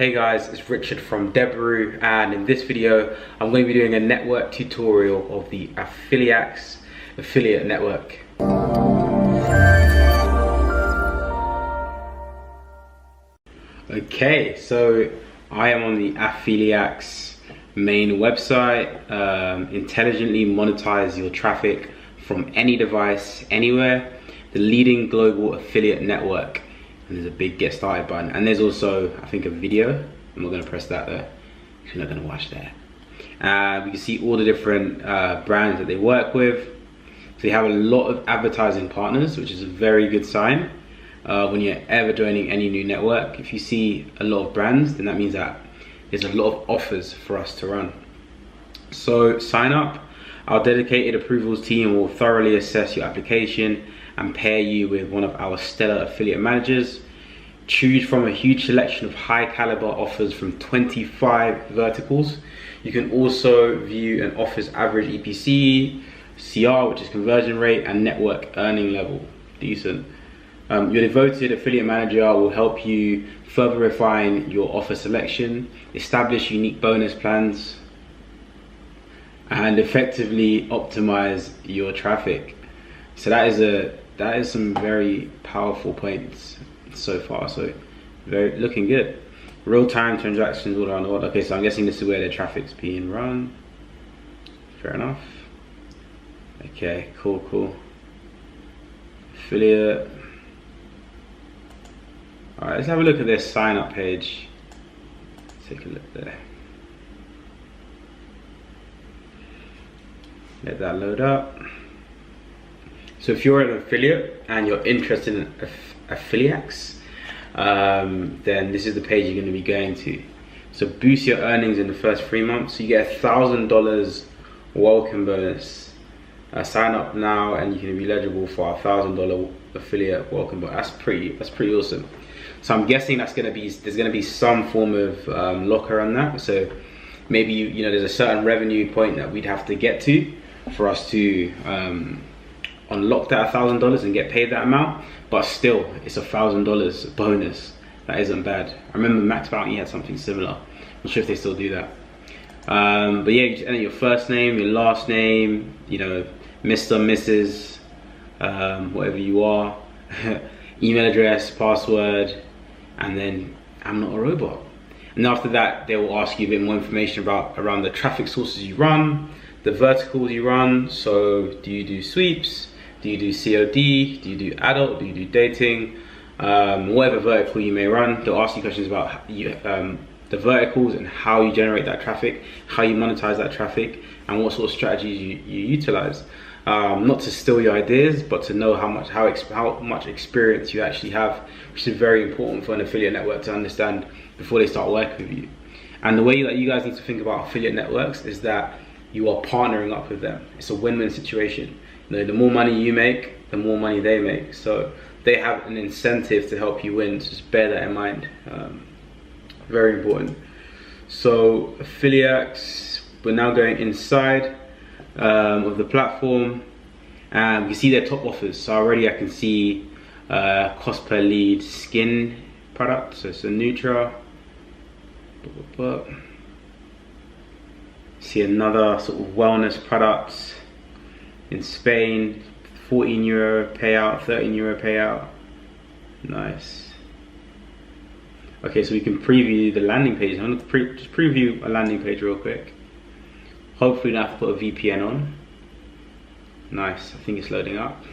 Hey guys, it's Richard from Debaru, and in this video I'm going to be doing a network tutorial of the Affiliax affiliate network. Okay, so I am on the Affiliax main website. Intelligently monetize your traffic from any device, anywhere. The leading global affiliate network. And there's a big get started button, and there's also, I think, a video. I'm not going to press that though, because you're not going to watch that. We can see all the different brands that they work with. So they have a lot of advertising partners, which is a very good sign when you're ever joining any new network. If you see a lot of brands, then that means that there's a lot of offers for us to run. So sign up. Our dedicated approvals team will thoroughly assess your application and pair you with one of our stellar affiliate managers. Choose from a huge selection of high caliber offers from 25 verticals. You can also view an offer's average EPC, CR, which is conversion rate, and network earning level. Decent. Your devoted affiliate manager will help you further refine your offer selection, establish unique bonus plans, and effectively optimize your traffic. So that is some very powerful points so far. So looking good. Real-time transactions all around the world. Okay, so I'm guessing this is where the traffic's being run. Fair enough. Okay, cool. Affiliate. All right, let's have a look at this sign-up page. Take a look there. Let that load up. So if you're an affiliate and you're interested in Affiliax, then this is the page you're going to be going to. So boost your earnings in the first 3 months. So you get $1,000 welcome bonus. Sign up now and you can be eligible for a $1,000 affiliate welcome bonus. That's pretty awesome. So I'm guessing there's going to be some form of locker on that. So maybe you know there's a certain revenue point that we'd have to get to for us to unlock that $1,000 and get paid that amount, but still it's $1,000 bonus. That isn't bad. I remember Max Bounty had something similar. I'm not sure if they still do that. But yeah, you just enter your first name, your last name, you know, Mr., Mrs., whatever you are, email address, password, and then I'm not a robot. And after that, they will ask you a bit more information around the traffic sources you run, the verticals you run. So do you do sweeps? Do you do COD? Do you do adult? Do you do dating? Whatever vertical you may run, they'll ask you questions about the verticals and how you generate that traffic, how you monetize that traffic, and what sort of strategies you utilize. Not to steal your ideas, but to know how much experience you actually have, which is very important for an affiliate network to understand before they start working with you. And the way that you guys need to think about affiliate networks is that you are partnering up with them. It's a win-win situation. You know, the more money you make, the more money they make. So they have an incentive to help you win. So just bear that in mind. Very important. So Affiliax, we're now going inside of the platform, and we see their top offers. So already I can see cost per lead skin product. So it's a Nutra. See another sort of wellness product in Spain, €14 payout, €13 payout. Nice. Okay, so we can preview the landing page. I'm going to just preview a landing page real quick. Hopefully not have to put a VPN on. Nice, I think it's loading up.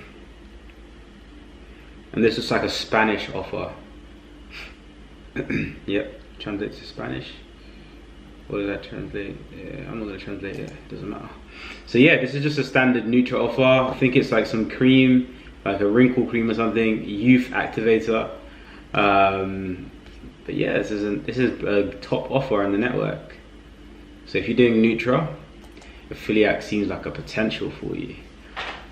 And this looks like a Spanish offer. Yep, translates to Spanish. What does that translate? Yeah, I'm not going to translate it, doesn't matter. So yeah, this is just a standard Nutra offer. I think it's like some cream, like a wrinkle cream or something, youth activator. But yeah, this is a top offer in the network. So if you're doing Nutra, Affiliax seems like a potential for you.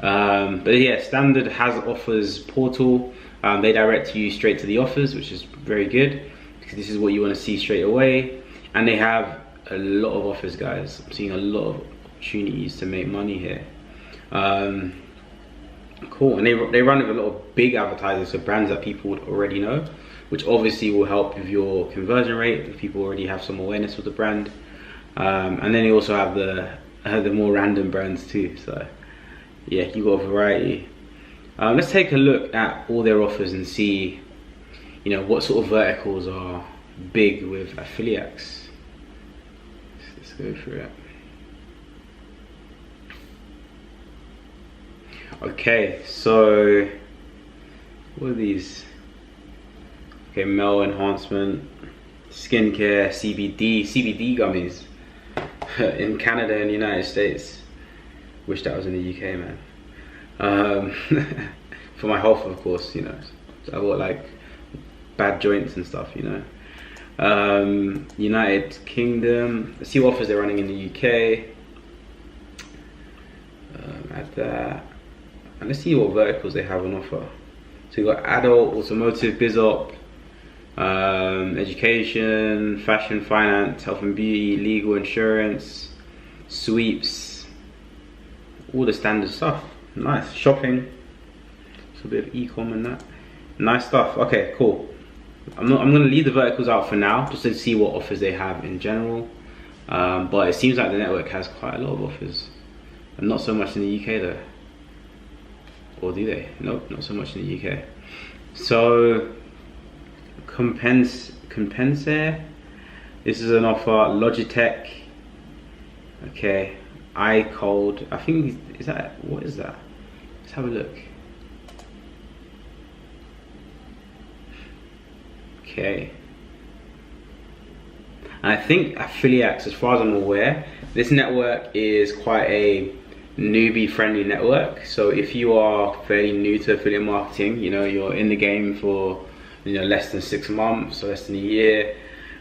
But yeah, standard has offers portal. They direct you straight to the offers, which is very good because this is what you want to see straight away. And they have a lot of offers, guys. I'm seeing a lot of opportunities to make money here. Cool, and they run with a lot of big advertisers, so brands that people would already know. which obviously will help with your conversion rate if people already have some awareness of the brand. And then you also have the more random brands too. So yeah, you got a variety. Let's take a look at all their offers and see, you know, what sort of verticals are big with Affiliax. Let's go through it. Okay, so what are these? Okay, male enhancement, skincare, CBD gummies in Canada and the United States. Wish that was in the UK, man. For my health, of course, you know. So I got like bad joints and stuff, you know. United Kingdom. Let's see what offers they're running in the UK. Add that. And let's see what verticals they have on offer. So you've got adult, automotive, bizop, education, fashion, finance, health and beauty, legal, insurance, sweeps, all the standard stuff. Nice. Shopping, so a bit of e-com and that. Nice stuff. Okay, cool. I'm gonna leave the verticals out for now, just to see what offers they have in general. But it seems like the network has quite a lot of offers, and not so much in the UK though. Or do they? Nope, not so much in the UK. So Compensare, this is an offer. Logitech, okay. iCold, I think, is that, what is that? Let's have a look. Okay, and I think Affiliax, as far as I'm aware, this network is quite a newbie friendly network. So if you are fairly new to affiliate marketing, you know, you're in the game for, you know, less than 6 months or less than a year,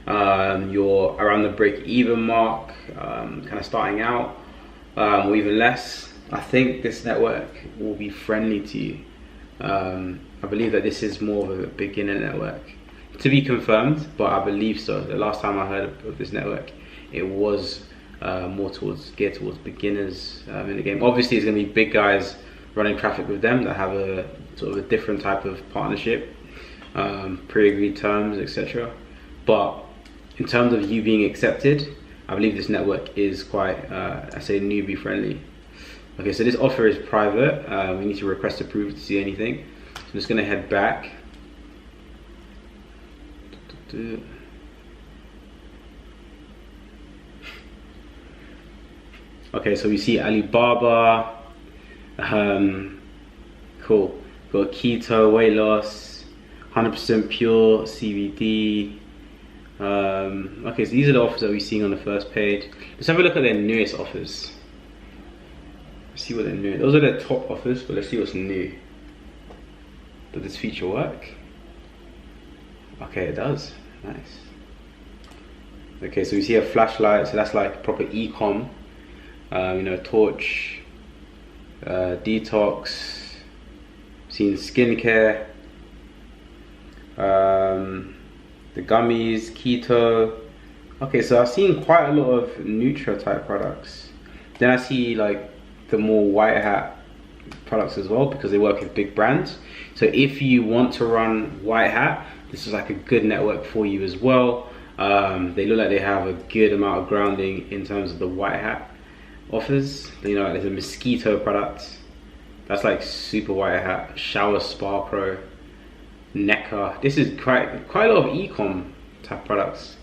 you're around the break-even mark, kind of starting out, or even less, I think this network will be friendly to you. I believe that this is more of a beginner network, to be confirmed, but I believe so. The last time I heard of this network, it was more geared towards beginners in the game. Obviously, it's going to be big guys running traffic with them that have a sort of a different type of partnership, pre-agreed terms, etc. But in terms of you being accepted, I believe this network is quite, I say, newbie friendly. Okay, so this offer is private. We need to request approval to see anything. So I'm just going to head back. Okay, so we see Alibaba. Cool. Got keto, weight loss, 100% pure CBD. Okay, so these are the offers that we're seeing on the first page. Let's have a look at their newest offers. Let's see what they're new. Those are their top offers, but let's see what's new. Does this feature work? Okay, it does. Nice. Okay, so we see a flashlight, so that's like proper e-com. You know, torch, detox, seen skincare, the gummies, keto. Okay, so I've seen quite a lot of Nutra type products. Then I see like the more white hat products as well, because they work with big brands. So if you want to run white hat, this is like a good network for you as well. They look like they have a good amount of grounding in terms of the white hat offers. You know, there's a mosquito product that's like super white hat, shower spa pro, Necker. This is quite a lot of e-com type products,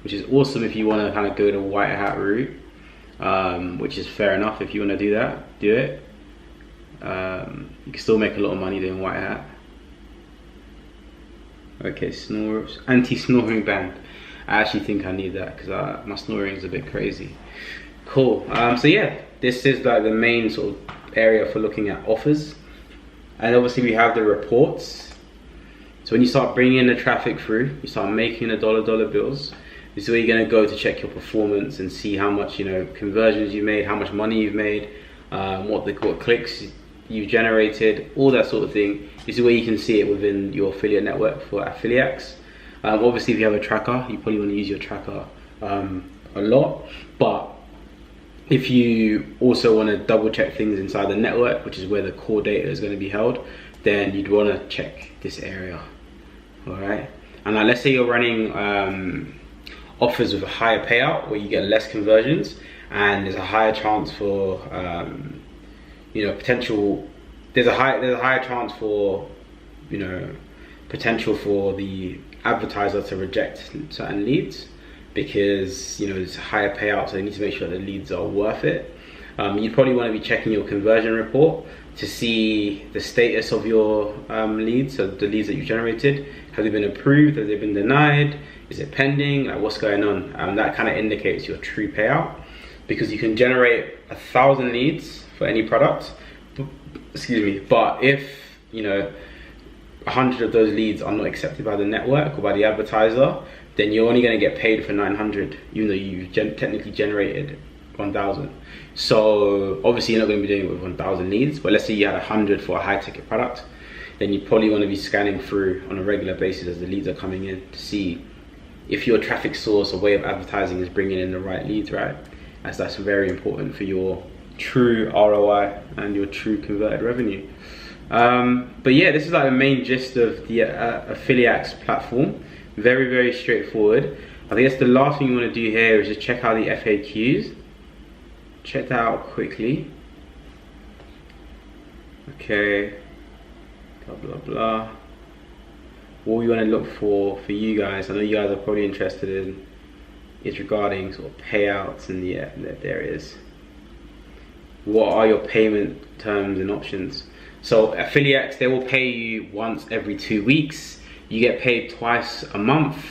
which is awesome if you want to kind of go the white hat route, which is fair enough. If you want to do that, do it. You can still make a lot of money doing white hat. Okay, anti-snoring band. I actually think I need that because my snoring is a bit crazy. Cool. So yeah, this is like the main sort of area for looking at offers, and obviously we have the reports. So when you start bringing in the traffic through, you start making the dollar bills. This is where you're going to go to check your performance and see how much, you know, conversions you made, how much money you've made, what clicks you've generated, all that sort of thing. This is where you can see it within your affiliate network for Affiliax. Obviously, if you have a tracker, you probably want to use your tracker a lot. But if you also want to double check things inside the network, which is where the core data is going to be held, then you'd want to check this area. All right, and now let's say you're running offers with a higher payout where you get less conversions, and there's a higher chance for potential. There's a higher chance for potential for the advertiser to reject certain leads because it's a higher payout, so they need to make sure the leads are worth it. You probably want to be checking your conversion report to see the status of your leads, so the leads that you generated. Have they been approved? Have they been denied? Is it pending? Like, what's going on? That kind of indicates your true payout, because you can generate 1,000 leads for any product. Excuse me. But if 100 of those leads are not accepted by the network or by the advertiser, then you're only going to get paid for 900, even though you've technically generated 1,000. So obviously you're not going to be doing it with 1,000 leads, but let's say you had 100 for a high ticket product, then you probably want to be scanning through on a regular basis as the leads are coming in to see if your traffic source or way of advertising is bringing in the right leads, right? As that's very important for your true ROI and your true converted revenue. But yeah, this is like the main gist of the Affiliax platform. Very, very straightforward. I think that's the last thing you want to do here is just check out the FAQs. Check that out quickly. Okay. Blah, blah, blah. What we want to look for you guys, I know you guys are probably interested in, is regarding sort of payouts, and yeah, there it is. What are your payment terms and options? So Affiliax, they will pay you once every 2 weeks. You get paid twice a month.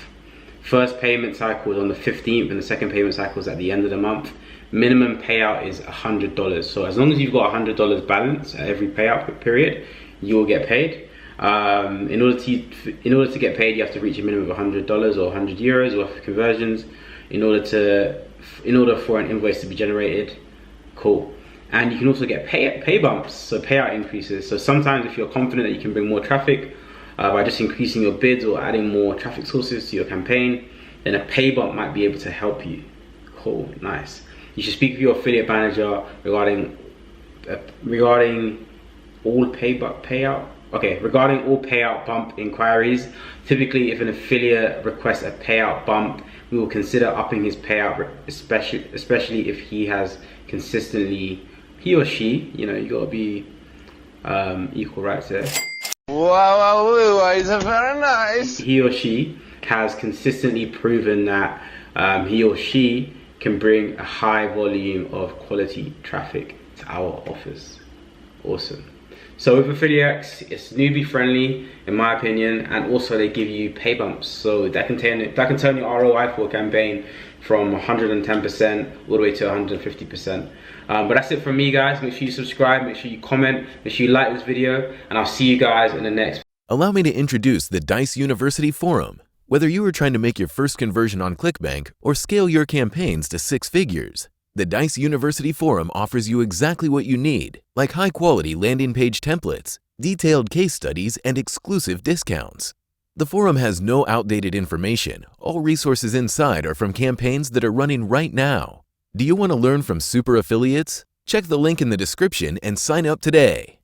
First payment cycle is on the 15th and the second payment cycle is at the end of the month. Minimum payout is $100. So as long as you've got $100 balance at every payout period, you will get paid. In order to get paid, you have to reach a minimum of $100 or 100 euros worth of conversions in order for an invoice to be generated. Cool. And you can also get pay bumps, so payout increases. So sometimes if you're confident that you can bring more traffic by just increasing your bids or adding more traffic sources to your campaign, then a pay bump might be able to help you. Cool, nice. You should speak with your affiliate manager regarding all payout bump inquiries. Typically, if an affiliate requests a payout bump, we will consider upping his payout, especially if he has consistently, he or she, you gotta be equal rights there. Wow, is very nice. He or she has consistently proven that he or she can bring a high volume of quality traffic to our offers. Awesome. So with Affiliax, it's newbie friendly in my opinion, and also they give you pay bumps, so that can turn your ROI for a campaign from 110% all the way to 150%. But that's it from me, guys. Make sure you subscribe, make sure you comment, make sure you like this video, and I'll see you guys in the next. Allow me to introduce the Dice University Forum. Whether you are trying to make your first conversion on ClickBank or scale your campaigns to 6 figures, the Dice University Forum offers you exactly what you need, like high-quality landing page templates, detailed case studies, and exclusive discounts. The forum has no outdated information. All resources inside are from campaigns that are running right now. Do you want to learn from super affiliates? Check the link in the description and sign up today.